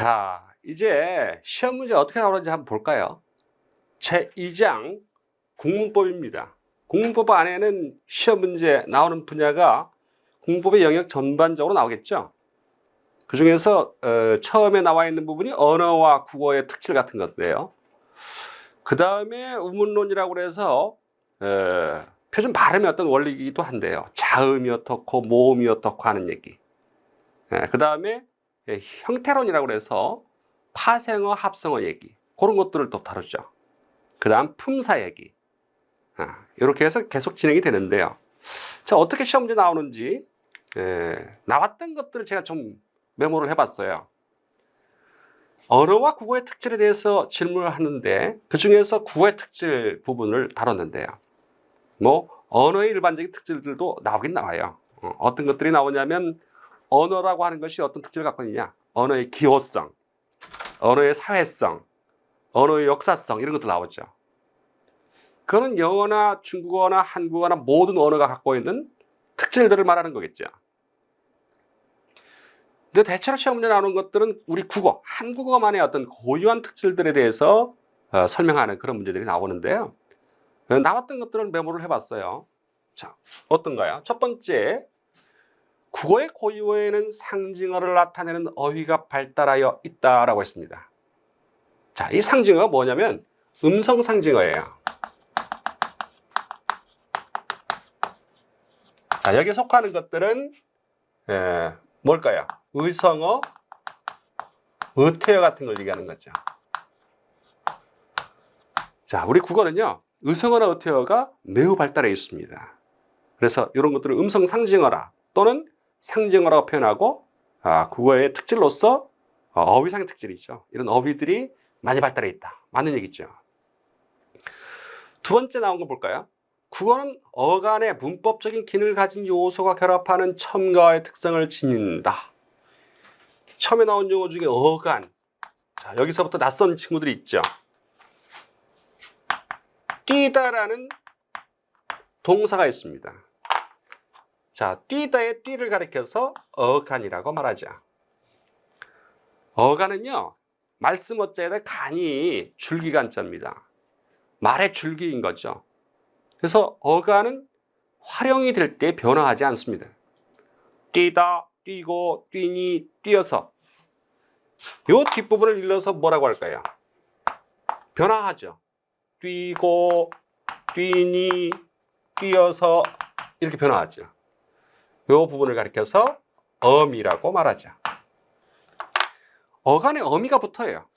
자, 이제 시험 문제 어떻게 나오는지 한번 볼까요? 제2장 국문법입니다. 국문법 안에는 시험 문제 나오는 분야가 국문법의 영역 전반적으로 나오겠죠. 그 중에서 처음에 나와 있는 부분이 언어와 국어의 특질 같은 건데요. 그 다음에 우문론이라고 해서 표준 발음의 어떤 원리이기도 한데요. 자음이 어떻고 모음이 어떻고 하는 얘기. 그 다음에 형태론이라고 해서 파생어, 합성어 얘기, 그런 것들을 또 다루죠. 그 다음 품사 얘기. 이렇게 해서 계속 진행이 되는데요. 자, 어떻게 시험 문제 나오는지 나왔던 것들을 제가 좀 메모를 해봤어요. 언어와 국어의 특질에 대해서 질문을 하는데 그 중에서 국어의 특질 부분을 다뤘는데요. 뭐 언어의 일반적인 특질들도 나오긴 나와요. 어떤 것들이 나오냐면 언어라고 하는 것이 어떤 특질을 갖고 있느냐, 언어의 기호성, 언어의 사회성, 언어의 역사성, 이런 것들 나오죠. 그거는 영어나 중국어나 한국어나 모든 언어가 갖고 있는 특질들을 말하는 거겠죠. 근데 대체로 시험 문제 나오는 것들은 우리 국어, 한국어만의 어떤 고유한 특질들에 대해서 설명하는 그런 문제들이 나오는데요. 나왔던 것들을 메모를 해봤어요. 자, 어떤가요? 첫 번째, 국어의 고유어에는 상징어를 나타내는 어휘가 발달하여 있다라고 했습니다. 자, 이 상징어가 뭐냐면 음성 상징어예요. 자, 여기에 속하는 것들은 뭘까요? 의성어, 의태어 같은 걸 얘기하는 거죠. 자, 우리 국어는요, 의성어나 의태어가 매우 발달해 있습니다. 그래서 이런 것들을 음성 상징어라 또는 상징어라고 표현하고, 국어의 특질로서 어휘상의 특질이죠. 이런 어휘들이 많이 발달해 있다. 맞는 얘기죠. 두 번째 나온 거 볼까요? 국어는 어간의 문법적인 기능을 가진 요소가 결합하는 첨가의 특성을 지닌다. 처음에 나온 용어 중에 어간. 자, 여기서부터 낯선 친구들이 있죠. 뛰다라는 동사가 있습니다. 자, 뛰다의 뛰를 가리켜서 어간이라고 말하죠. 어간은요, 말씀 어자에다 간이 줄기간자입니다. 말의 줄기인 거죠. 그래서 어간은 활용이 될 때 변화하지 않습니다. 뛰다, 뛰고, 뛰니, 뛰어서. 이 뒷부분을 일러서 뭐라고 할까요? 변화하죠. 뛰고, 뛰니, 뛰어서 이렇게 변화하죠. 이 부분을 가리켜서 어미라고 말하죠. 어간에 어미가 붙어요.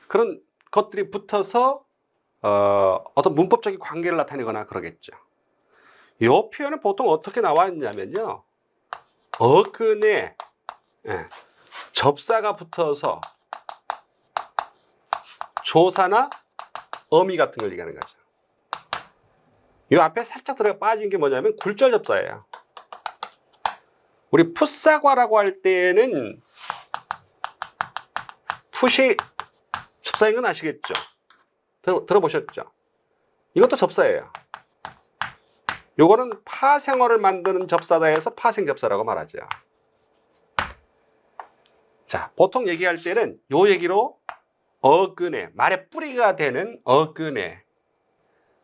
그런 것들이 붙어서 어떤 문법적인 관계를 나타내거나 그러겠죠. 이 표현은 보통 어떻게 나와 있냐면요, 어근에 접사가 붙어서 조사나 어미 같은 걸 얘기하는 거죠. 이 앞에 살짝 들어가 빠진 게 뭐냐면 굴절 접사예요. 우리 풋사과라고 할 때는 풋이 접사인 건 아시겠죠? 들어보셨죠? 이것도 접사예요. 요거는 파생어를 만드는 접사다 해서 파생접사라고 말하죠. 자, 보통 얘기할 때는 요 얘기로 어근에, 말의 뿌리가 되는 어근에.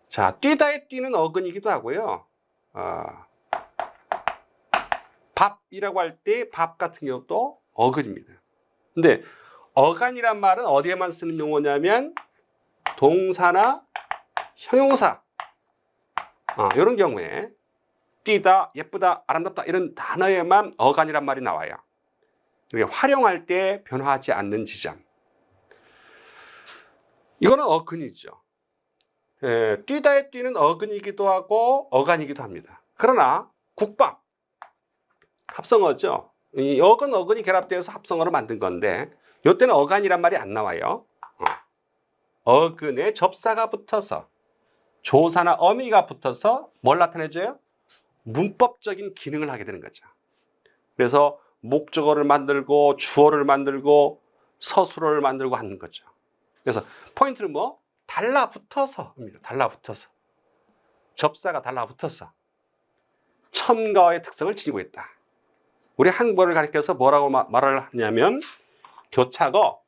자, 뛰다의 뛰는 어근이기도 하고요. 밥이라고 할 때 밥 같은 경우도 어근입니다. 근데 어간이란 말은 어디에만 쓰는 용어냐면 동사나 형용사, 이런 경우에 뛰다, 예쁘다, 아름답다 이런 단어에만 어간이란 말이 나와요. 그러니까 활용할 때 변화하지 않는 지점. 이거는 어근이죠. 뛰다의 뛰는 어근이기도 하고 어간이기도 합니다. 그러나 국밥, 합성어죠. 이 어근이 결합되어서 합성어로 만든 건데 이때는 어간이란 말이 안 나와요. 어근에 접사가 붙어서 조사나 어미가 붙어서 뭘 나타내줘요? 문법적인 기능을 하게 되는 거죠. 그래서 목적어를 만들고 주어를 만들고 서술어를 만들고 하는 거죠. 그래서 포인트는 뭐? 달라붙어서입니다. 달라붙어서. 접사가 달라붙어서 첨가어의 특성을 지니고 있다. 우리 한국어를 가리켜서 뭐라고 말을 하냐면 교차거,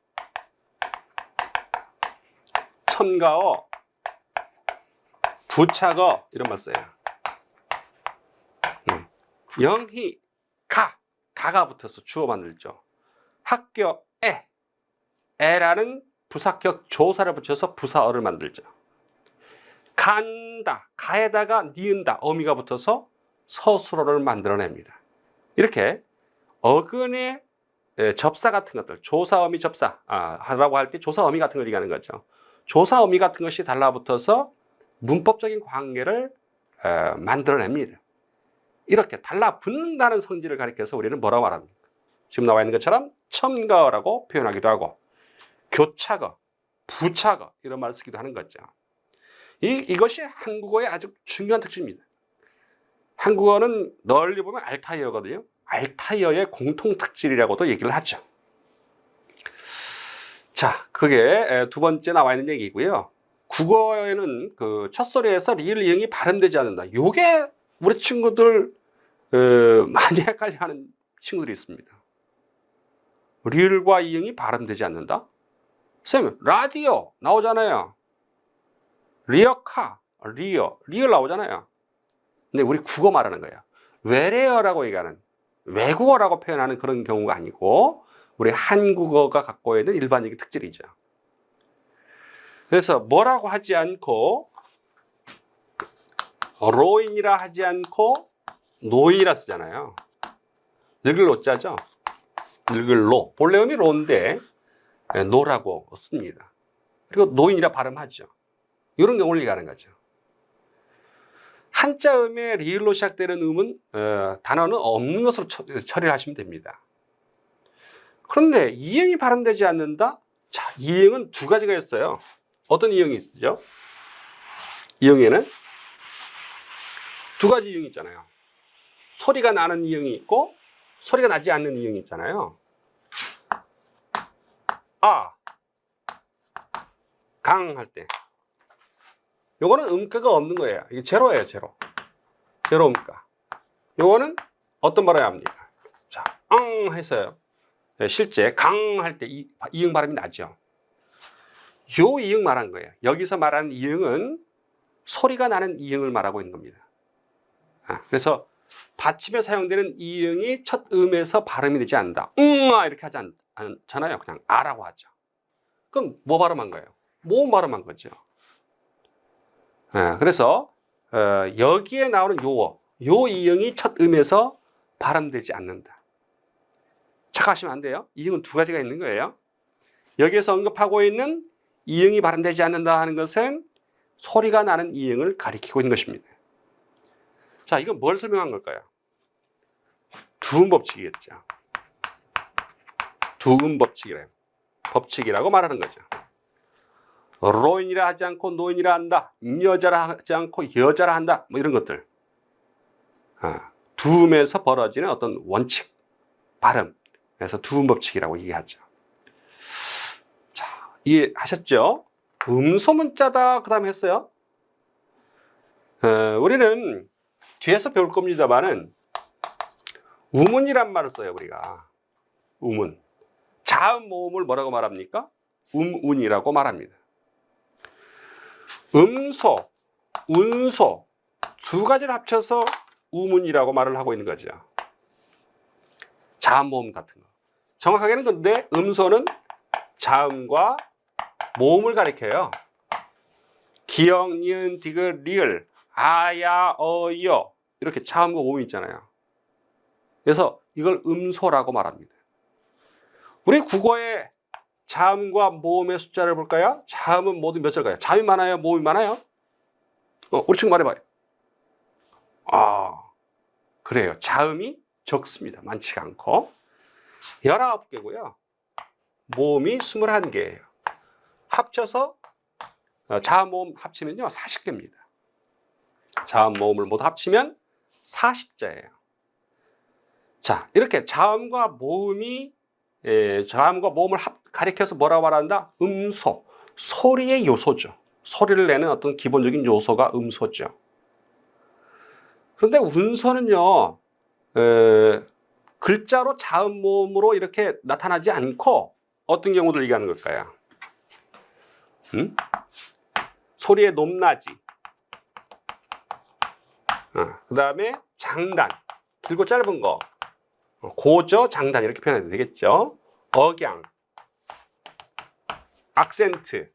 첨가어, 부차거 이런 말 써요. 영희, 가가 붙어서 주어 만들죠. 학교에, 에라는 부사격 조사를 붙여서 부사어를 만들죠. 간다, 가에다가 니은다, 어미가 붙어서 서술어를 만들어냅니다. 이렇게 어근의 접사 같은 것들, 조사, 어미, 접사 하라고 할 때 조사, 어미 같은 걸 얘기하는 거죠. 조사, 어미 같은 것이 달라붙어서 문법적인 관계를 만들어냅니다. 이렇게 달라붙는다는 성질을 가리켜서 우리는 뭐라고 말합니까? 지금 나와 있는 것처럼 첨가어라고 표현하기도 하고 교차거, 부차거 이런 말을 쓰기도 하는 거죠. 이것이 한국어의 아주 중요한 특징입니다. 한국어는 널리 보면 알타이어거든요. 알타이어의 공통특질이라고도 얘기를 하죠. 자, 그게 두 번째 나와 있는 얘기고요. 국어에는 그 첫소리에서 리을 이응이 발음되지 않는다. 요게 우리 친구들 많이 헷갈려하는 친구들이 있습니다. 리을과 이응이 발음되지 않는다? 쌤, 라디오 나오잖아요. 리어카, 리얼 나오잖아요. 근데 우리 국어 말하는 거예요. 외래어라고 얘기하는, 외국어라고 표현하는 그런 경우가 아니고 우리 한국어가 갖고 있는 일반적인 특질이죠. 그래서 뭐라고 하지 않고 로인이라 하지 않고 노인이라 쓰잖아요. 늙을 노자죠. 늙을 노. 본래 음이 로인데 노라고 씁니다. 그리고 노인이라 발음하죠. 이런 경우를 얘기하는 거죠. 한자 음에 리을로 시작되는 음은 단어는 없는 것으로 처리를 하시면 됩니다. 그런데 이응이 발음되지 않는다? 자, 이응은 두 가지가 있어요. 어떤 이응이 있죠? 이응에는 두 가지 이응이 있잖아요. 소리가 나는 이응이 있고 소리가 나지 않는 이응이 있잖아요. 강 할 때 요거는 음가가 없는 거예요. 이게 제로예요, 제로. 제로 음가. 요거는 어떤 발음이 합니까? 자, 했어요. 실제 강 할 때 이응 발음이 나죠. 요 이응 말한 거예요. 여기서 말하는 이응은 소리가 나는 이응을 말하고 있는 겁니다. 그래서 받침에 사용되는 이응이 첫 음에서 발음이 되지 않는다. 이렇게 하지 않잖아요. 그냥 아라고 하죠. 그럼 뭐 발음한 거예요? 모음 발음한 거죠. 그래서 여기에 나오는 요 이응이 첫 음에서 발음되지 않는다. 착각하시면 안 돼요. 이응은 두 가지가 있는 거예요. 여기에서 언급하고 있는 이응이 발음되지 않는다 하는 것은 소리가 나는 이응을 가리키고 있는 것입니다. 자, 이건 뭘 설명한 걸까요? 두음 법칙이겠죠. 두음 법칙이라고 말하는 거죠. 로인이라 하지 않고 노인이라 한다. 여자라 하지 않고 여자라 한다. 뭐 이런 것들. 두음에서 벌어지는 어떤 원칙, 발음. 그래서 두음 법칙이라고 얘기하죠. 자, 이해하셨죠? 음소문자다 그 다음에 했어요. 우리는 뒤에서 배울 겁니다만은 우문이란 말을 써요. 우리가 우문. 자음 모음을 뭐라고 말합니까? 운이라고 말합니다. 음소, 운소 두 가지를 합쳐서 우문이라고 말을 하고 있는 거죠. 자음 모음 같은 거. 정확하게는 근데 음소는 자음과 모음을 가리켜요. 기역, 니은, 디귿, 리을, 아야, 어여 이렇게 자음과 모음이 있잖아요. 그래서 이걸 음소라고 말합니다. 우리 국어에 자음과 모음의 숫자를 볼까요? 자음은 모두 몇 절까요? 자음이 많아요? 모음이 많아요? 우리 친구 말해봐요. 그래요. 자음이 적습니다. 많지가 않고 19개고요. 모음이 21개예요. 합쳐서 자음, 모음 합치면요 40개입니다. 자음, 모음을 모두 합치면 40자예요. 자, 이렇게 자음과 모음을 가리켜서 뭐라고 말한다? 음소, 소리의 요소죠. 소리를 내는 어떤 기본적인 요소가 음소죠. 그런데 운소는요, 글자로 자음, 모음으로 이렇게 나타나지 않고 어떤 경우를 얘기하는 걸까요? 소리의 높낮이. 그 다음에 장단, 길고 짧은 거. 고저, 장단 이렇게 표현해도 되겠죠. 억양, 악센트,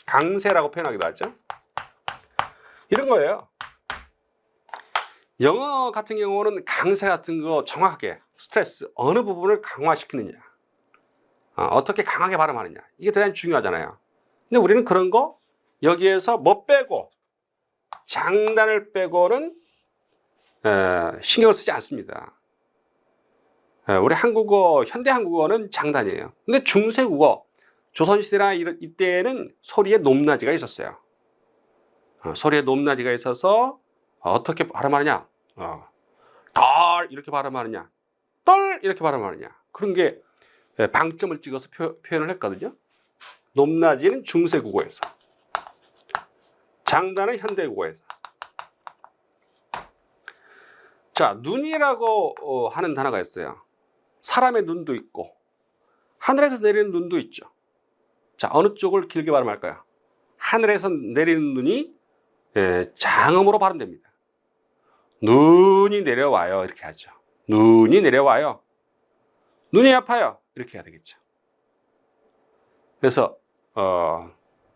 강세라고 표현하기도 하죠. 이런 거예요. 영어 같은 경우는 강세 같은 거 정확하게 스트레스 어느 부분을 강화시키느냐, 어떻게 강하게 발음하느냐, 이게 대단히 중요하잖아요. 근데 우리는 그런 거 여기에서 뭐 빼고 장단을 빼고는 신경을 쓰지 않습니다. 우리 한국어, 현대 한국어는 장단이에요. 근데 중세국어, 조선시대나 이때에는 소리의 높낮이가 있었어요. 소리의 높낮이가 있어서 어떻게 발음하느냐, 덜 이렇게 발음하느냐, 떨 이렇게 발음하느냐, 그런 게 방점을 찍어서 표현을 했거든요. 높낮이는 중세국어에서, 장단은 현대국어에서. 자, 눈이라고 하는 단어가 있어요. 사람의 눈도 있고 하늘에서 내리는 눈도 있죠. 자, 어느 쪽을 길게 발음할까요? 하늘에서 내리는 눈이 장음으로 발음됩니다. 눈이 내려와요, 이렇게 하죠. 눈이 내려와요. 눈이 아파요, 이렇게 해야 되겠죠. 그래서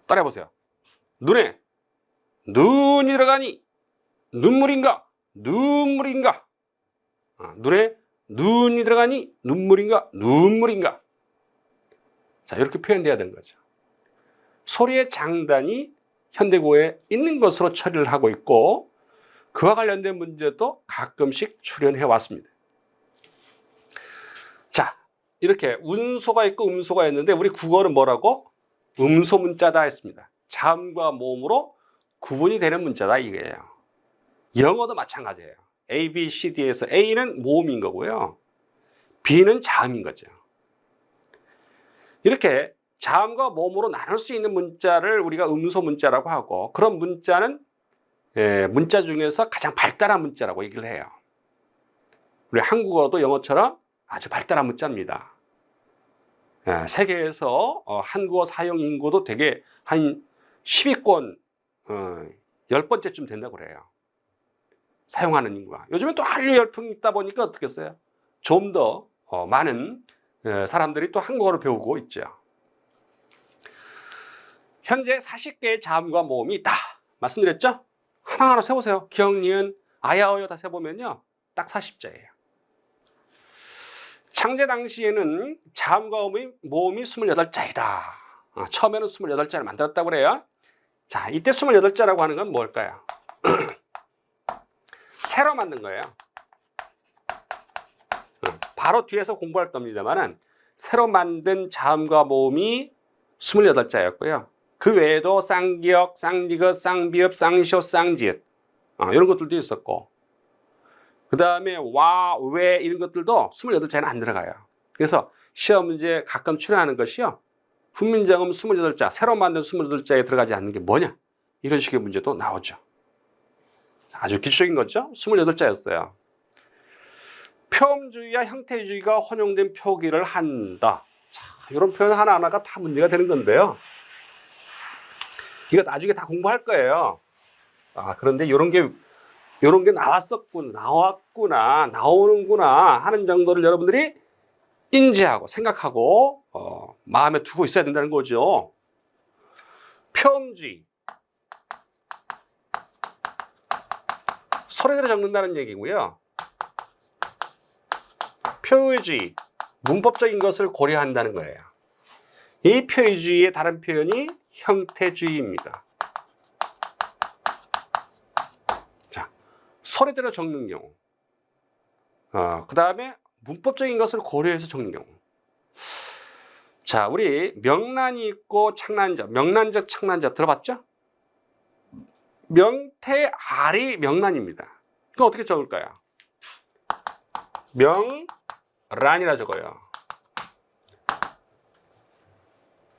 따라해보세요. 눈에 눈이 들어가니 눈물인가 눈물인가. 눈에 눈이 들어가니 눈물인가 눈물인가. 자, 이렇게 표현돼야 되는 거죠. 소리의 장단이 현대국어에 있는 것으로 처리를 하고 있고, 그와 관련된 문제도 가끔씩 출연해 왔습니다. 자, 이렇게 운소가 있고 음소가 있는데, 우리 국어는 뭐라고? 음소 문자다 했습니다. 자음과 모음으로 구분이 되는 문자다 이거예요. 영어도 마찬가지예요. A, B, C, D에서 A는 모음인 거고요, B는 자음인 거죠. 이렇게 자음과 모음으로 나눌 수 있는 문자를 우리가 음소 문자라고 하고, 그런 문자는 문자 중에서 가장 발달한 문자라고 얘기를 해요. 우리 한국어도 영어처럼 아주 발달한 문자입니다. 세계에서 한국어 사용 인구도 되게 한 10위권 10번째쯤 된다고 그래요. 사용하는 인구가. 요즘에 또 한류 열풍이 있다 보니까 어떻겠어요? 좀 더 많은 사람들이 또 한국어를 배우고 있죠. 현재 40개의 자음과 모음이 있다 말씀드렸죠? 하나하나 세보세요. 기억, 니은, 아야어요 다 세보면요, 딱 40자예요. 창제 당시에는 자음과 모음이 28자이다. 처음에는 28자를 만들었다고 그래요. 자, 이때 28자라고 하는 건 뭘까요? 새로 만든 거예요. 바로 뒤에서 공부할 겁니다만은, 새로 만든 자음과 모음이 28자였고요. 그 외에도 쌍기역, 쌍디귿, 쌍비읍, 쌍시옷, 쌍지읒 이런 것들도 있었고, 그 다음에 와, 왜 이런 것들도 28자에는 안 들어가요. 그래서 시험 문제 가끔 출연하는 것이요, 훈민정음 28자, 새로 만든 28자에 들어가지 않는 게 뭐냐, 이런 식의 문제도 나오죠. 아주 기초적인 거죠. 28자였어요. 표음주의와 형태주의가 혼용된 표기를 한다. 자, 이런 표현 하나하나가 다 문제가 되는 건데요, 이거 나중에 다 공부할 거예요. 그런데 이런 게 나왔구나, 나오는구나 하는 정도를 여러분들이 인지하고 생각하고 마음에 두고 있어야 된다는 거죠. 표음주의, 소리대로 적는다는 얘기고요. 표의주의, 문법적인 것을 고려한다는 거예요. 이 표의주의의 다른 표현이 형태주의입니다. 자, 소리대로 적는 경우, 그 다음에 문법적인 것을 고려해서 적는 경우. 자, 우리 명란이 있고 창란자, 명란적, 창란자 들어봤죠? 명태알이 명란입니다. 그거 어떻게 적을까요? 명란이라 적어요.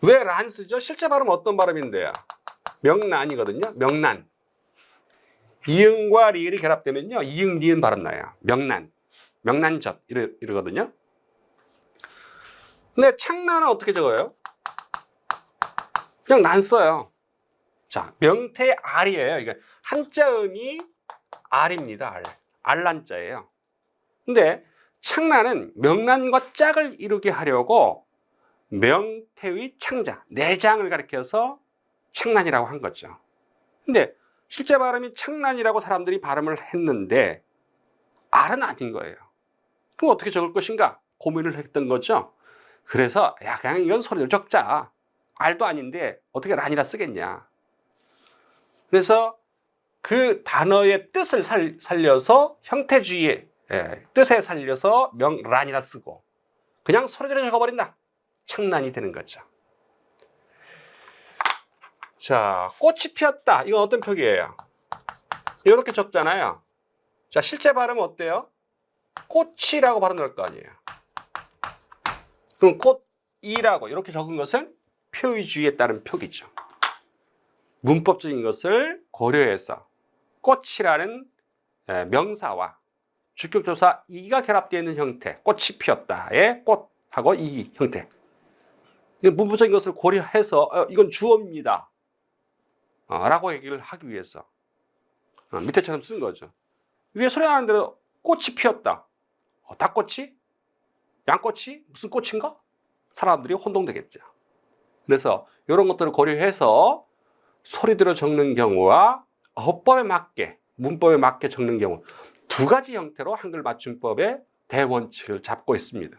왜 란 쓰죠? 실제 발음은 어떤 발음인데요? 명란이거든요. 명란. 이응과 리을이 결합되면요, 이응, 리은 발음 나요. 명란, 명란젓 이러거든요. 근데 창란은 어떻게 적어요? 그냥 난 써요. 자, 명태의 R이에요. 이게 한자음이 R입니다. R. R란자예요. 근데 창란은 명란과 짝을 이루게 하려고 명태의 창자, 내장을 가리켜서 창란이라고 한 거죠. 근데 실제 발음이 창란이라고 사람들이 발음을 했는데 R은 아닌 거예요. 그럼 어떻게 적을 것인가 고민을 했던 거죠. 그래서 야, 그냥 이건 소리를 적자. R도 아닌데 어떻게 란이라 쓰겠냐. 그래서 그 단어의 뜻을 살려서 형태주의의 뜻에 살려서 란이라 쓰고 그냥 소리대로 적어버린다. 창란이 되는 거죠. 자, 꽃이 피었다. 이건 어떤 표기예요? 이렇게 적잖아요. 자, 실제 발음은 어때요? 꽃이라고 발음 넣을 거 아니에요. 그럼 꽃이라고 이렇게 적은 것은 표의주의에 따른 표기죠. 문법적인 것을 고려해서 꽃이라는 명사와 주격조사 이가 결합되어 있는 형태, 꽃이 피었다의 꽃하고 이 형태. 문법적인 것을 고려해서 이건 주어입니다. 라고 얘기를 하기 위해서 밑에처럼 쓴 거죠. 위에 소리 나는 대로 꽃이 피었다. 닭꽃이? 양꽃이? 무슨 꽃인가? 사람들이 혼동되겠죠. 그래서 이런 것들을 고려해서 소리대로 적는 경우와 어법에 맞게, 문법에 맞게 적는 경우 두 가지 형태로 한글 맞춤법의 대원칙을 잡고 있습니다.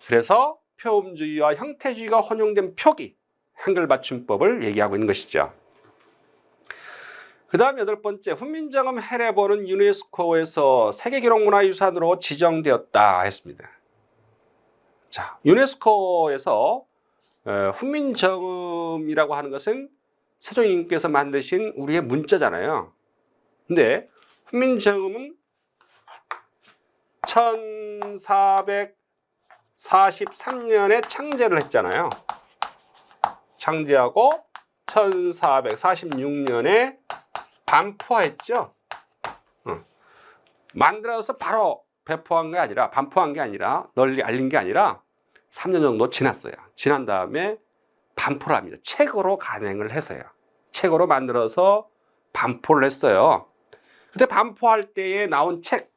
그래서 표음주의와 형태주의가 혼용된 표기, 한글 맞춤법을 얘기하고 있는 것이죠. 그 다음 8번째, 훈민정음 해례본은 유네스코에서 세계기록문화유산으로 지정되었다 했습니다. 자, 유네스코에서 훈민정음이라고 하는 것은 세종님께서 만드신 우리의 문자잖아요. 근데 훈민정음은 1443년에 창제를 했잖아요. 창제하고 1446년에 반포했죠. 만들어서 바로 배포한 게 아니라, 반포한 게 아니라, 널리 알린 게 아니라 3년 정도 지났어요. 지난 다음에 반포를 합니다. 책으로 간행을 해서요. 책으로 만들어서 반포를 했어요. 근데 반포할 때에 나온 책,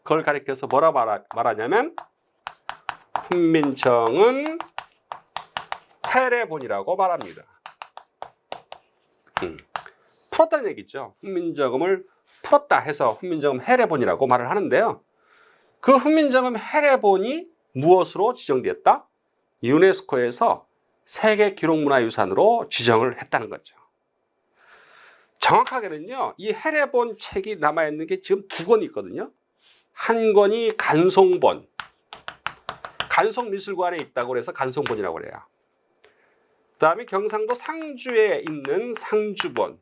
그걸 가리켜서 뭐라 말하냐면 훈민정음 해례본이라고 말합니다. 풀었다는 얘기죠. 훈민정음을 풀었다 해서 훈민정음 해례본이라고 말을 하는데요. 그 훈민정음 해례본이 무엇으로 지정되었다? 유네스코에서 세계기록문화유산으로 지정을 했다는 거죠. 정확하게는요, 이 해례본 책이 남아있는 게 지금 2권이 있거든요. 한 권이 간송본, 간송미술관에 있다고 해서 간송본이라고 그래요. 그 다음에 경상도 상주에 있는 상주본,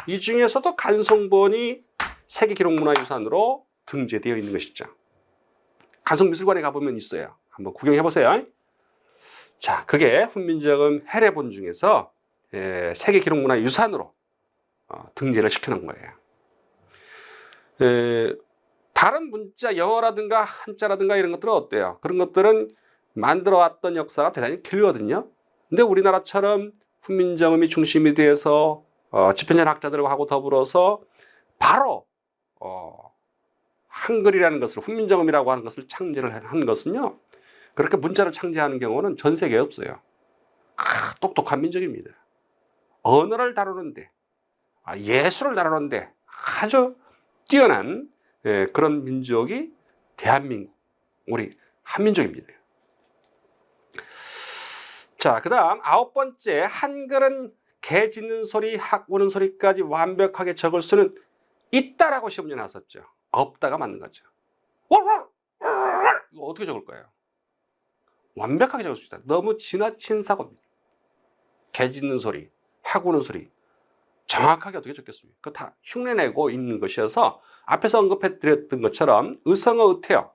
이 중에서도 간송본이 세계기록문화유산으로 등재되어 있는 것이죠. 간송미술관에 가보면 있어요. 한번 구경해 보세요. 자, 그게 훈민정음 해례본 중에서 세계기록문화유산으로 등재를 시켜놓은 거예요. 다른 문자, 영어라든가 한자라든가 이런 것들은 어때요? 그런 것들은 만들어 왔던 역사가 대단히 길거든요. 근데 우리나라처럼 훈민정음이 중심이 되어서 집현전 학자들하고 더불어서 바로 한글이라는 것을, 훈민정음이라고 하는 것을 창제를 한 것은요, 그렇게 문자를 창제하는 경우는 전 세계에 없어요. 똑똑한 민족입니다. 언어를 다루는데, 예술을 다루는데 아주 뛰어난 그런 민족이 대한민국, 우리 한민족입니다. 자, 그 다음 9번째, 한글은 개 짖는 소리, 학 우는 소리까지 완벽하게 적을 수는 있다라고 시험문제 나왔었죠. 없다가 맞는 거죠. 이거 어떻게 적을 거예요? 완벽하게 적을 수 있다. 너무 지나친 사고입니다. 개 짖는 소리, 학 우는 소리 정확하게 어떻게 적겠습니까? 그거 다 흉내내고 있는 것이어서 앞에서 언급해드렸던 것처럼 의성어, 의태어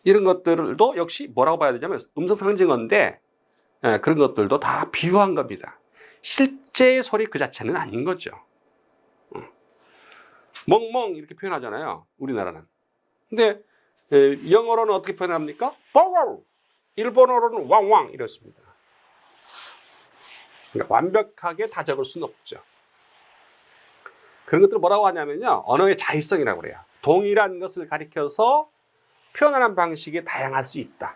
이런 것들도 역시 뭐라고 봐야 되냐면 음성상징어인데 그런 것들도 다 비유한 겁니다. 실제 소리 그 자체는 아닌 거죠. 멍멍 이렇게 표현하잖아요, 우리나라는. 근데 영어로는 어떻게 표현합니까? 일본어로는 왕왕 이렇습니다. 그러니까 완벽하게 다 적을 수는 없죠. 그런 것들을 뭐라고 하냐면요, 언어의 자의성이라고 그래요. 동일한 것을 가리켜서 표현하는 방식이 다양할 수 있다.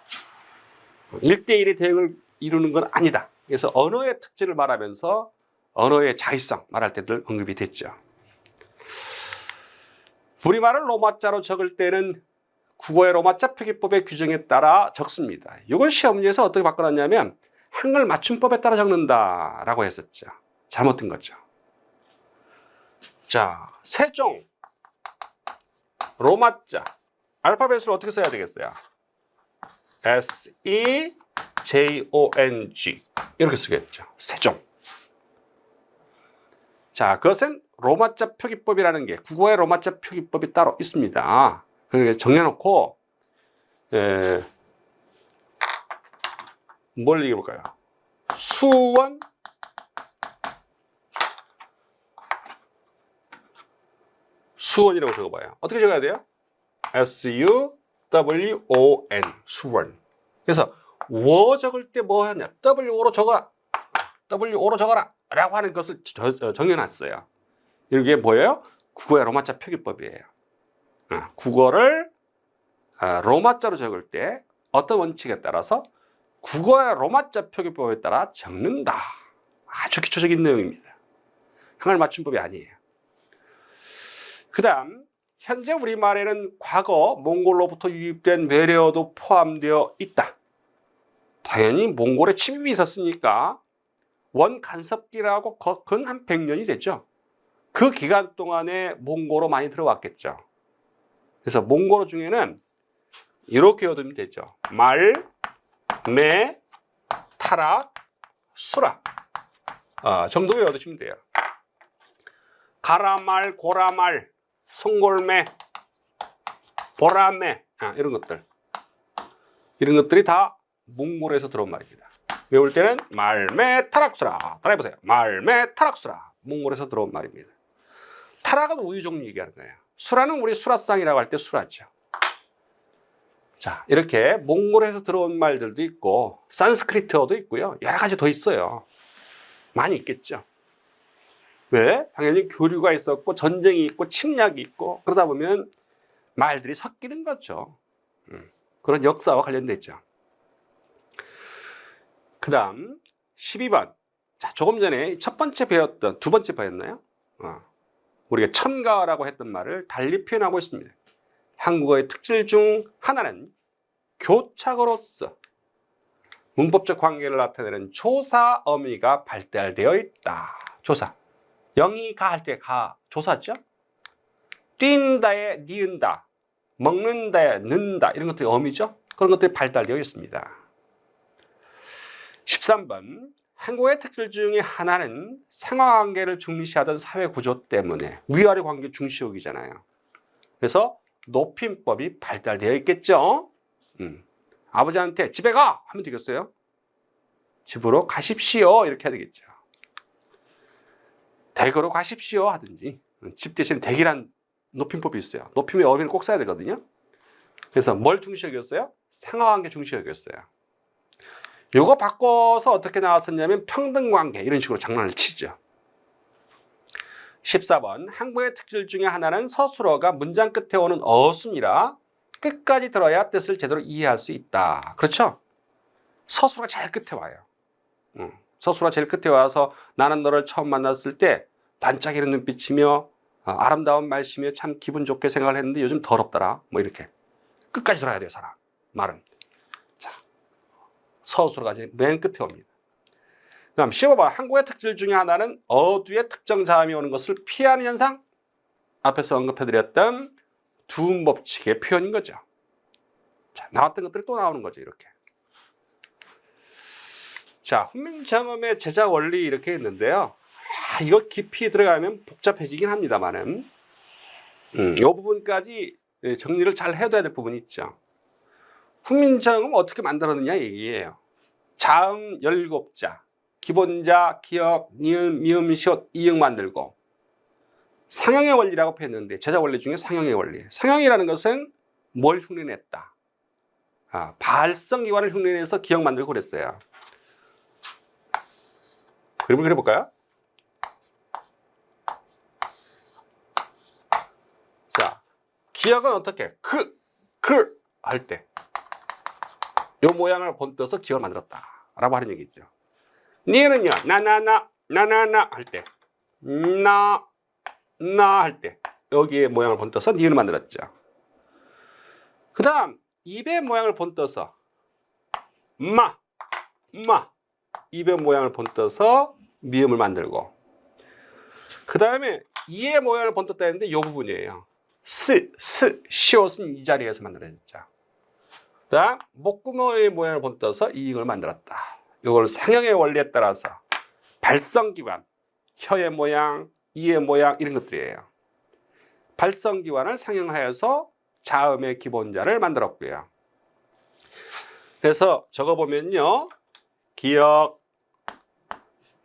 1대1의 대응을 이루는 건 아니다. 그래서 언어의 특질을 말하면서 언어의 자의성 말할 때들 언급이 됐죠. 우리말을 로마자로 적을 때는 국어의 로마자 표기법의 규정에 따라 적습니다. 이걸 시험 문제에서 어떻게 바꿔놨냐면 한글 맞춤법에 따라 적는다라고 했었죠. 잘못된 거죠. 자, 세종 로마자 알파벳을 어떻게 써야 되겠어요? SEJONG 이렇게 쓰겠죠. 세종. 자, 그것은 로마자 표기법이라는 게 국어의 로마자 표기법이 따로 있습니다. 그렇게 정해놓고 뭘 얘기해 볼까요? 수원이라고 적어봐요. 어떻게 적어야 돼요? SUWON 수원. 그래서 워 적을 때 뭐 하냐? WO로 적어라 라고 하는 것을 정해놨어요. 이게 뭐예요? 국어의 로마자 표기법이에요. 국어를 로마자로 적을 때 어떤 원칙에 따라서 국어의 로마자 표기법에 따라 적는다. 아주 기초적인 내용입니다. 한글 맞춤법이 아니에요. 그 다음 현재 우리말에는 과거 몽골로부터 유입된 외래어도 포함되어 있다. 당연히 몽골에 침입이 있었으니까 원간섭기라고 근 한 100년이 됐죠. 그 기간 동안에 몽골어 많이 들어왔겠죠. 그래서 몽골어 중에는 이렇게 외우면 되죠. 말, 매, 타락, 수라 정도 외워두시면 돼요. 가라말, 고라말, 송골매, 보라매 이런 것들이 다 몽골에서 들어온 말입니다. 외울 때는 말매 타락수라. 따라해보세요. 말매 타락수라. 몽골에서 들어온 말입니다. 타락은 우유 종류 얘기하는 거예요. 수라는 우리 수라상이라고 할 때 수라죠. 자, 이렇게 몽골에서 들어온 말들도 있고 산스크리트어도 있고요. 여러 가지 더 있어요. 많이 있겠죠. 왜? 당연히 교류가 있었고 전쟁이 있고 침략이 있고 그러다 보면 말들이 섞이는 거죠. 그런 역사와 관련돼 있죠. 그 다음 12번. 자, 조금 전에 첫 번째 배웠던 두 번째 배웠나요? 우리가 첨가라고 했던 말을 달리 표현하고 있습니다. 한국어의 특질 중 하나는 교착어로서 문법적 관계를 나타내는 조사 어미가 발달되어 있다. 조사. 영이 가 할 때 가 조사죠. 뛴다에 니은다, 먹는다에 는다 이런 것들이 어미죠. 그런 것들이 발달되어 있습니다. 13번. 한국의 특질 중에 하나는 상하관계를 중시하던 사회 구조 때문에 위아래 관계 중시욕이잖아요. 그래서 높임법이 발달되어 있겠죠. 아버지한테 집에 가! 하면 되겠어요? 집으로 가십시오. 이렇게 해야 되겠죠. 댁으로 가십시오. 하든지. 집 대신 댁이란 높임법이 있어요. 높임의 어휘를 꼭 써야 되거든요. 그래서 뭘 중시여겼어요? 상하관계 중시여겼어요. 요거 바꿔서 어떻게 나왔었냐면 평등관계 이런 식으로 장난을 치죠. 14번. 한국의 특질 중에 하나는 서술어가 문장 끝에 오는 어순이라 끝까지 들어야 뜻을 제대로 이해할 수 있다. 그렇죠? 서술어가 제일 끝에 와요. 서술어가 제일 끝에 와서 나는 너를 처음 만났을 때 반짝이는 눈빛이며 아름다운 말씨며 참 기분 좋게 생각을 했는데 요즘 더럽더라. 뭐 이렇게 끝까지 들어야 돼요. 사람 말은. 자, 서술어가 맨 끝에 옵니다. 그다음 15번. 한국의 특질 중에 하나는 어두의 특정 자음이 오는 것을 피하는 현상. 앞에서 언급해드렸던 두음 법칙의 표현인 거죠. 자, 나왔던 것들이 또 나오는 거죠. 이렇게. 자, 훈민정음의 제작 원리 이렇게 했는데요. 이거 깊이 들어가면 복잡해지긴 합니다만은 이 부분까지 정리를 잘 해둬야 될 부분이 있죠. 훈민정음 어떻게 만들었느냐 얘기예요. 자음 17자, 기본자, 기역, 니은, 미음, 시옷, 이응 만들고 상형의 원리라고 표현했는데 제작 원리 중에 상형의 원리. 상형이라는 것은 뭘 흉내냈다. 발성기관을 흉내내서 기억 만들고 그랬어요. 그림을 그려볼까요? 자, 기억은 어떻게? 할 때 요 모양을 본떠서 기억을 만들었다 라고 하는 얘기죠. 니은은요, 나나나 할 때, 나 할 때 여기에 모양을 본떠서 니은을 만들었죠. 그 다음 입의 모양을 본떠서 마 입의 모양을 본떠서 미음을 만들고, 그 다음에 이의 모양을 본떴다 했는데 이 부분이에요. 시옷은 이 자리에서 만들어졌죠. 그 다음 목구멍의 모양을 본떠서 이응을 만들었다. 이걸 상형의 원리에 따라서 발성기관, 혀의 모양, 이의 모양 이런 것들이에요. 발성기관을 상형하여서 자음의 기본자를 만들었고요. 그래서 적어보면요, 기역,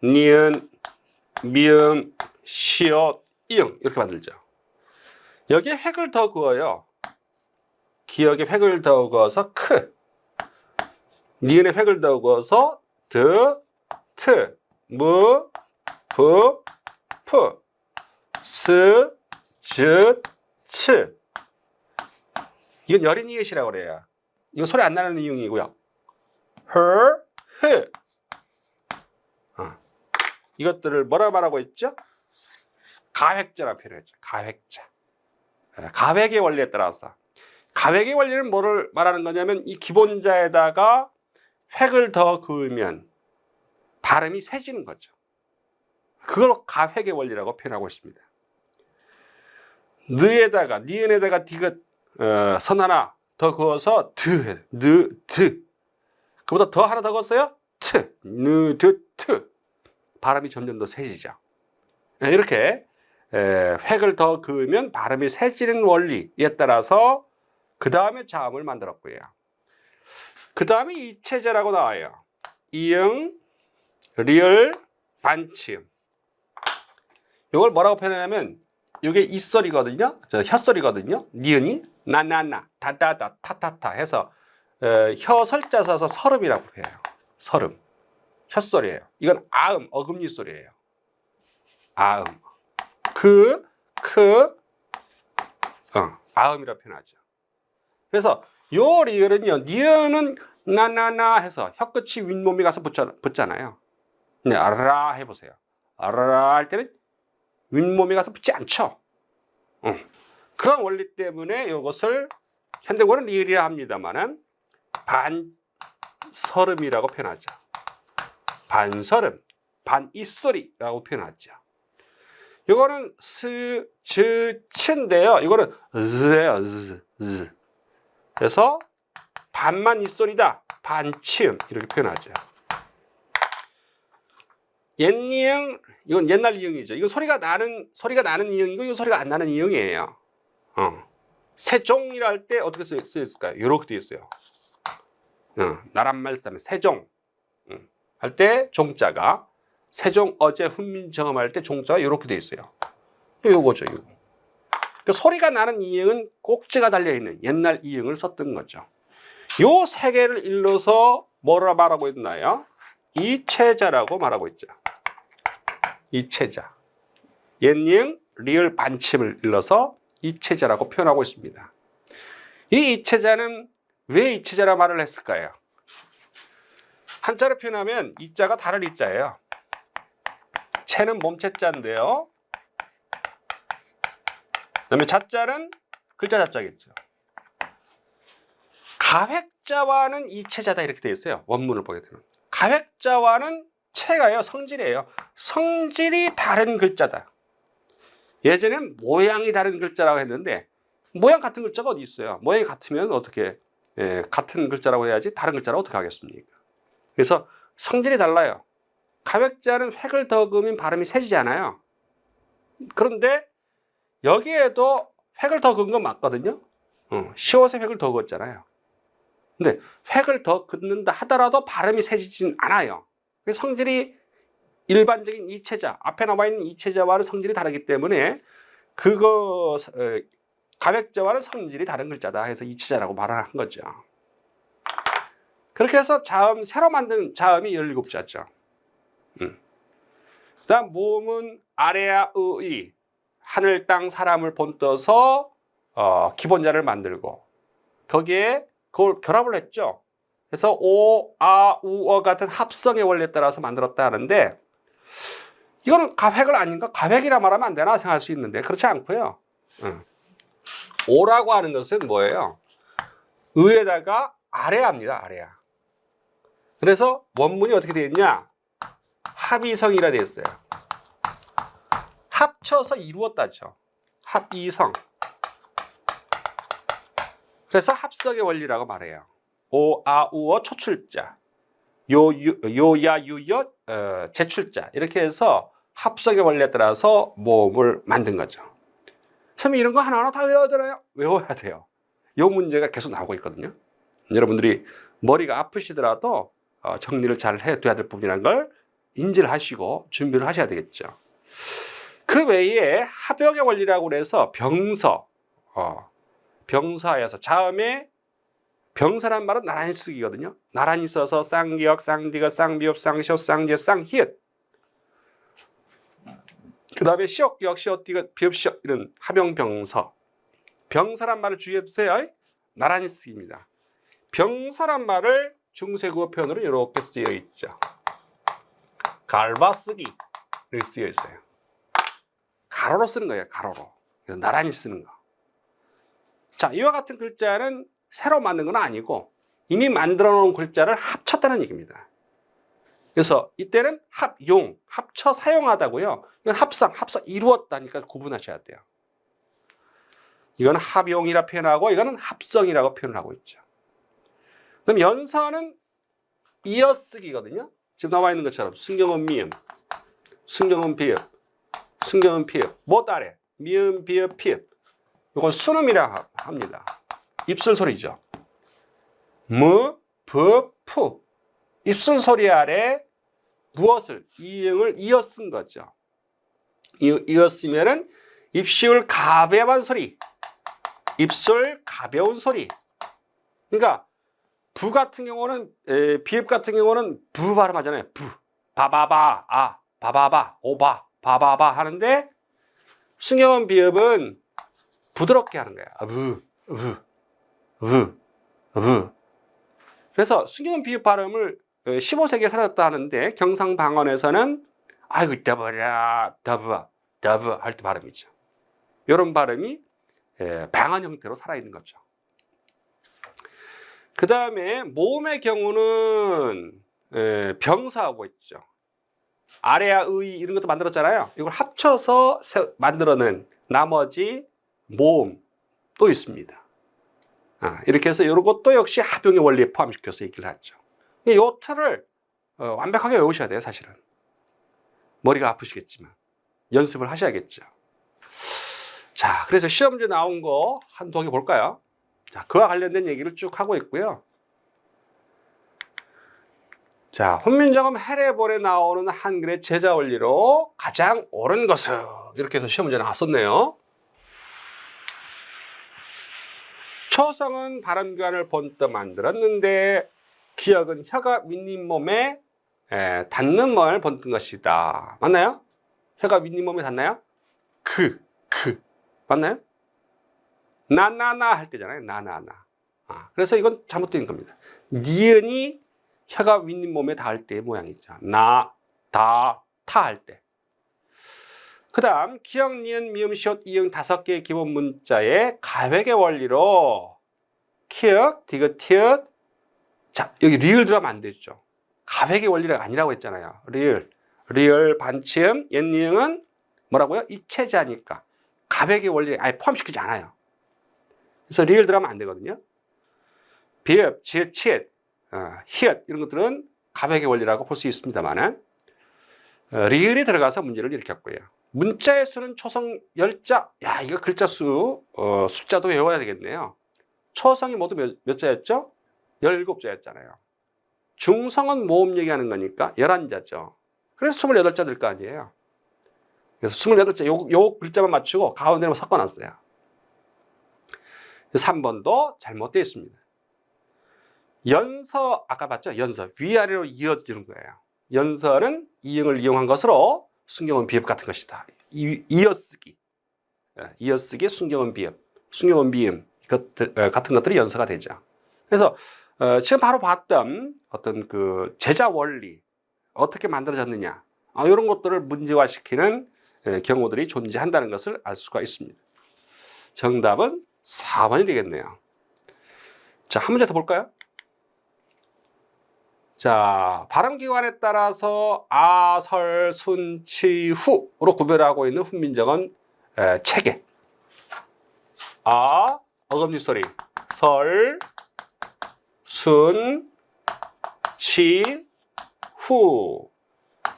니은, 미음, 시옷, 이응 이렇게 만들죠. 여기에 획을 더 그어요. 기역에 획을 더 그어서 크, 니은에 획을 더 그어서 드, 트, 무, 부, 푸, 스, 즈, 츠. 이건 여린 이읒이라고 그래요. 이거 소리 안 나는 이응이고요. 헐, 흐. 이것들을 뭐라 말하고 있죠? 가획자라고 표현했죠. 가획자. 가획의 원리에 따라서. 가획의 원리는 뭐를 말하는 거냐면 이 기본자에다가 획을 더 그으면 발음이 세지는 거죠. 그걸 가획의 원리라고 표현하고 있습니다. 느에다가, 니은에다가 디귿 선 하나 더 그어서 드, 그보다 더 하나 더 그었어요? 트, 느, 드, 트. 발음이 점점 더 세지죠. 이렇게 획을 더 그으면 발음이 세지는 원리에 따라서 그 다음에 자음을 만들었고요. 그 다음에 이체자라고 나와요. 이응, 리을, 반치음. 이걸 뭐라고 표현하냐면 이게 이소리거든요. 혀소리거든요. 니은이 나나나, 다다다, 타타타 해서 혀설자 써서 설음이라고 해요. 설음. 혀소리예요. 이건 아음, 어금니 소리예요. 아음. 아음이라고 표현하죠. 그래서 요 리을은요, 니은은 나나나 해서 혀끝이 윗몸에 가서 붙잖아요. 네, 아라라 해보세요. 아라라 할 때는 윗몸에 가서 붙지 않죠. 그런 원리 때문에 이것을 현대어는 리을이라 합니다만은 반설음이라고 표현하죠. 반설음, 반이소리라고 표현하죠. 이거는 스, 즈, 츠인데요. 이거는 z예요. z. 그래서 반만 이소리다, 반치음 이렇게 표현하죠. 옛니응, 이건 옛날 이응이죠. 이거 소리가 나는 이응이고 이거 소리가 안 나는 이응이에요. 세종이라 할 때 어떻게 쓰였을까요? 이렇게 되어 있어요. 나란말싸면 세종 할 때 종자가, 세종 어제 훈민정음 할 때 종자가 이렇게 되어 있어요. 요거죠, 이거. 그 소리가 나는 이응은 꼭지가 달려있는 옛날 이응을 썼던 거죠. 요 세 개를 일러서 뭐라 말하고 있나요? 이체자라고 말하고 있죠. 이체자. 옛니응, 리을, 반침을 일러서 이체자라고 표현하고 있습니다. 이 이체자는 왜 이체자라 말을 했을까요? 한자로 표현하면 이자가 다른 이자예요. 체는 몸체자인데요. 그다음에 자자는 글자 자자겠죠. 가획자와는 이체자다 이렇게 되어 있어요. 원문을 보게 되면. 가획자와는 체가요, 성질이에요. 성질이 다른 글자다. 예전엔 모양이 다른 글자라고 했는데 모양 같은 글자가 어디 있어요? 모양이 같으면 어떻게 같은 글자라고 해야지 다른 글자라고 어떻게 하겠습니까? 그래서 성질이 달라요. 가획자는 획을 더 그으면 발음이 세지지 않아요. 그런데 여기에도 획을 더 그은 건 맞거든요. 시옷에 획을 더 그었잖아요. 근데 획을 더 긋는다 하더라도 발음이 세지진 않아요. 성질이 일반적인 이체자, 앞에 나와 있는 이체자와는 성질이 다르기 때문에 가획자와는 성질이 다른 글자다 해서 이체자라고 말을 한 거죠. 그렇게 해서 자음, 새로 만든 자음이 17자죠. 그다음 모음은 아래야 의의, 하늘 땅 사람을 본떠서 기본자를 만들고 거기에 그걸 결합을 했죠. 그래서 오, 아, 우, 어 같은 합성의 원리에 따라서 만들었다 하는데 이거는 가획을 아닌가? 가획이라 말하면 안 되나 생각할 수 있는데 그렇지 않고요. 오라고 하는 것은 뭐예요? 의에다가 아래야입니다. 아래야. 그래서 원문이 어떻게 되어 있냐? 합이성이라 되어 있어요. 합쳐서 이루었다죠. 합이성. 그래서 합성의 원리라고 말해요. 오, 아, 우어 초출자, 요, 야, 유여 제출자 이렇게 해서 합성의 원리에 따라서 모음을 만든 거죠. 선생님 이런 거 하나하나 다 외워야 되나요? 외워야 돼요. 이 문제가 계속 나오고 있거든요. 여러분들이 머리가 아프시더라도 정리를 잘 해둬야 될 부분이라는 걸 인지를 하시고 준비를 하셔야 되겠죠. 그 외에 합역의 원리라고 해서 병서, 병사에서 자음에 병사란 말은 나란히 쓰기거든요. 나란히 써서 쌍기역, 쌍디귿, 쌍비읍, 쌍시옷, 쌍제, 쌍히읗. 그 다음에 시옷기역, 시옷디귿, 비읍, 시옷 이런 합용병서. 병사란 말을 주의해 두세요. 나란히 쓰기입니다. 병사란 말을 중세국어 표현으로 이렇게 쓰여 있죠. 갈바쓰기 이렇게 쓰여 있어요. 가로로 쓰는 거예요. 가로로. 그래서 나란히 쓰는 거. 자, 이와 같은 글자는 새로 만든 건 아니고 이미 만들어 놓은 글자를 합쳤다는 얘기입니다. 그래서 이때는 합용, 합쳐 사용하다고요. 이건 합성 이루었다니까 구분하셔야 돼요. 이건 합용이라 표현하고 이거는 합성이라고 표현하고 있죠. 그럼 연서는 이어쓰기거든요. 지금 나와 있는 것처럼 승경은 미음, 승경은 비읍, 승경은 피읍, 뭐 따래? 미음, 비읍, 피읍. 이건 순음이라 합니다. 입술 소리죠. 무, 부, 푸. 입술 소리 아래 무엇을, 이응을 이어 쓴 거죠. 이어 쓰면은 입시울 가벼운 소리, 입술 가벼운 소리. 그러니까 부 같은 경우는 비읍 같은 경우는 부 발음하잖아요. 부, 바바바, 아, 바바바, 오바, 바바바 하는데 승경은 비읍은 부드럽게 하는 거야. 그래서 승경은 비읍 발음을 15세기에 사라졌다 하는데 경상방언에서는 아이고 더버라 더브 할 때 발음이죠. 이런 발음이 방언 형태로 살아있는 거죠. 그 다음에 모음의 경우는 병사하고 있죠. 아래야 의 이런 것도 만들었잖아요. 이걸 합쳐서 만들어낸 나머지 모음 또 있습니다. 이렇게 해서 이런 것도 역시 합용의 원리에 포함시켜서 얘기를 하죠. 이 틀을 완벽하게 외우셔야 돼요. 사실은 머리가 아프시겠지만 연습을 하셔야겠죠. 자, 그래서 시험지에 나온 거 한두 개 볼까요? 자, 그와 관련된 얘기를 쭉 하고 있고요. 자, 훈민정음 해례본에 나오는 한글의 제자 원리로 가장 옳은 것은 이렇게 해서 시험 문제 나왔었네요. 초성은 발음교환을 본떠 만들었는데 기역은 혀가 윗잇몸에 닿는 mom을 본뜬 것이다. 맞나요? 혀가 윗잇몸에 닿나요? 그 맞나요? 나나나 할 때잖아요. 나나나. 그래서 이건 잘못된 겁니다. 니은이 혀가 윗잇몸에 닿을 때의 모양이죠. 나, 다, 타 할 때. 그 다음 기역, 니은, 미음, 시옷, 이응 5개의 기본 문자의 가획의 원리로 키읔, 디귿, 티읕. 자, 여기 리을 들어가면 안 되죠. 가획의 원리가 아니라고 했잖아요. 리을, 반치음, 옛니응은 뭐라고요? 입체자니까 가획의 원리에 아예 포함시키지 않아요. 그래서 리을 들어가면 안 되거든요. 비읍, 지읒, 치읒, 히읗 이런 것들은 가획의 원리라고 볼 수 있습니다만 리을이 들어가서 문제를 일으켰고요. 문자의 수는 초성 10자. 야, 이거 글자 수, 숫자도 외워야 되겠네요. 초성이 모두 몇 자였죠? 17자였잖아요. 중성은 모음 얘기하는 거니까 11자죠. 그래서 28자 될 거 아니에요. 그래서 28자, 요 글자만 맞추고 가운데로 섞어놨어요. 3번도 잘못되어 있습니다. 연서 아까 봤죠? 연서 위아래로 이어지는 거예요. 연서는 이응을 이용한 것으로 순경은 비읍 같은 것이다. 이어쓰기, 이어쓰기, 순경은 비읍, 순경은 비음 같은 것들이 연서가 되죠. 그래서 지금 바로 봤던 어떤 그 제자 원리 어떻게 만들어졌느냐 이런 것들을 문제화시키는 경우들이 존재한다는 것을 알 수가 있습니다. 정답은 4번이 되겠네요. 자, 한 문제 더 볼까요? 자, 발음기관에 따라서 아, 설, 순, 치, 후로 구별하고 있는 훈민정음 체계. 아, 어금니 소리. 설, 순, 치, 후.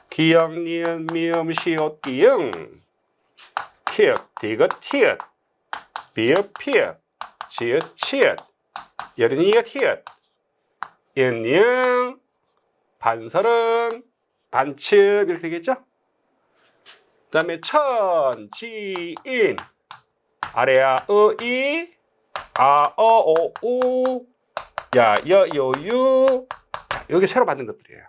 기역, 니은, 미음, 시옷, 이응. 키읔, 디귿, 티읕. 비읍, 피읍. 지읒, 치읓. 여린이가 티읕. 인니응. 반설은 반칩 이렇게 되겠죠? 그 다음에 천, 지, 인. 아래야, 이, 아, 오, 우. 야, 여, 요, 유. 여기 새로 만든 것들이에요.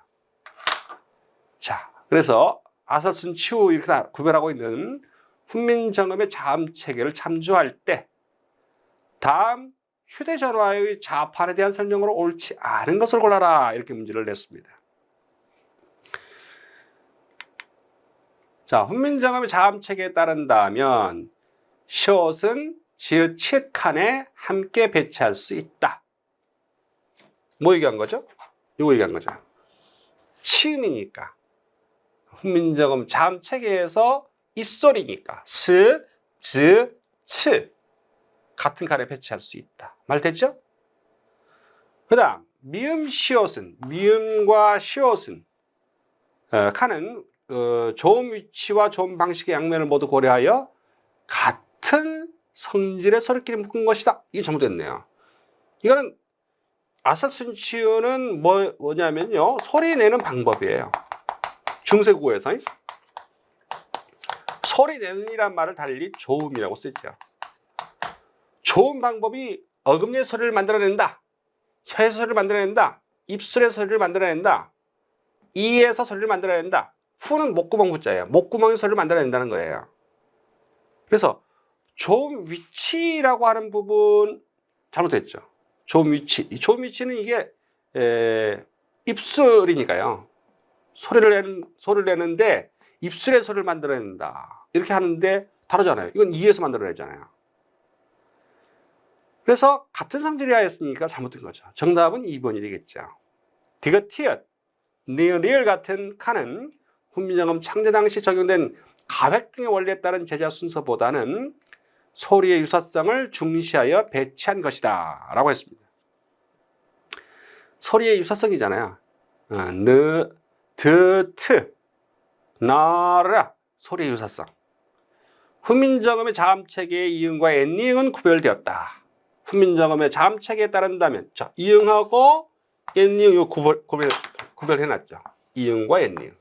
자, 그래서 아설순, 치우 이렇게 다 구별하고 있는 훈민정음의 자음 체계를 참조할 때 다음 휴대전화의 자판에 대한 설명으로 옳지 않은 것을 골라라 이렇게 문제를 냈습니다. 자, 훈민정음의 자음 체계에 따른다면 시옷은 지읒, 치읓 칸에 함께 배치할 수 있다. 뭐 얘기한 거죠? 이거 얘기한 거죠. 치음이니까 훈민정음 자음 체계에서 입소리니까 스, 즈, 츠 같은 칸에 배치할 수 있다. 말 됐죠? 그 다음 미음 시옷은 미음과 시옷은 칸은 조음 위치와 조음 방식의 양면을 모두 고려하여 같은 성질의 소리끼리 묶은 것이다. 이게 잘못됐네요. 이거는 아사순치유는 뭐냐면요. 소리 내는 방법이에요. 중세국어에서 소리 내는이란 말을 달리 조음이라고 쓰죠. 조음 방법이 어금니의 소리를 만들어낸다. 혀의 소리를 만들어낸다. 입술의 소리를 만들어낸다. 이에서 소리를 만들어낸다. 후는 목구멍 후자예요. 목구멍의 소리를 만들어낸다는 거예요. 그래서 조음 위치라고 하는 부분 잘못됐죠. 조음 위치. 조음 위치는 이게 입술이니까요. 소리를 내는데 입술의 소리를 만들어낸다. 이렇게 하는데 다르잖아요. 이건 이에서 만들어내잖아요. 그래서 같은 성질이라 했으니까 잘못된 거죠. 정답은 2번이 되겠죠. 디귿, 티읕, 리을 같은 칸은 훈민정음 창제 당시 적용된 가획 등의 원리에 따른 제자 순서보다는 소리의 유사성을 중시하여 배치한 것이다 라고 했습니다. 소리의 유사성이잖아요. 느, 드, 트, 나라 소리의 유사성. 훈민정음의 자음체계의 이응과 엔니응은 구별되었다. 훈민정음의 자음체계에 따른다면 자, 이응하고 엔니응 요 구별해놨죠. 이응과 엔니응.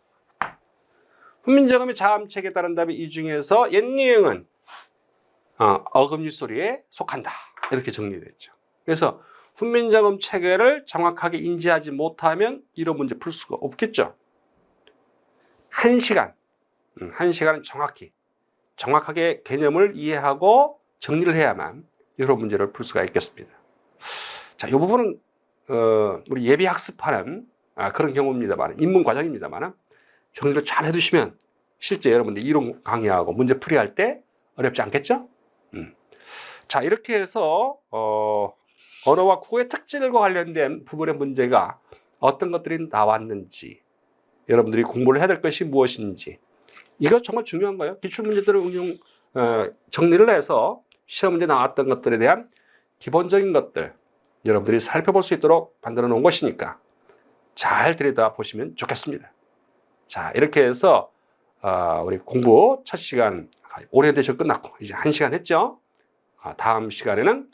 훈민정음의 자음체계에 따른다면 이 중에서 엔니응은 어금니 소리에 속한다. 이렇게 정리됐죠. 그래서 훈민정음 체계를 정확하게 인지하지 못하면 이런 문제 풀 수가 없겠죠. 1시간은 정확하게 개념을 이해하고 정리를 해야만 이런 문제를 풀 수가 있겠습니다. 자, 이 부분은 우리 예비 학습하는 그런 경우입니다만, 입문 과정입니다만 정리를 잘 해두시면 실제 여러분들 이론 강의하고 문제 풀이할 때 어렵지 않겠죠? 자, 이렇게 해서 언어와 국어의 특질과 관련된 부분의 문제가 어떤 것들이 나왔는지, 여러분들이 공부를 해야 될 것이 무엇인지, 이거 정말 중요한 거예요. 기출문제들을 정리를 해서 시험 문제 나왔던 것들에 대한 기본적인 것들 여러분들이 살펴볼 수 있도록 만들어 놓은 것이니까 잘 들여다보시면 좋겠습니다. 자, 이렇게 해서 우리 공부 첫 시간 오래되셔 끝났고 이제 1시간 했죠. 다음 시간에는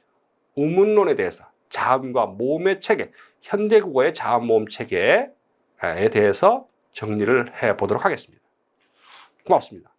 우문론에 대해서 자음과 모음의 체계, 현대국어의 자음 모음 체계에 대해서 정리를 해보도록 하겠습니다. 고맙습니다.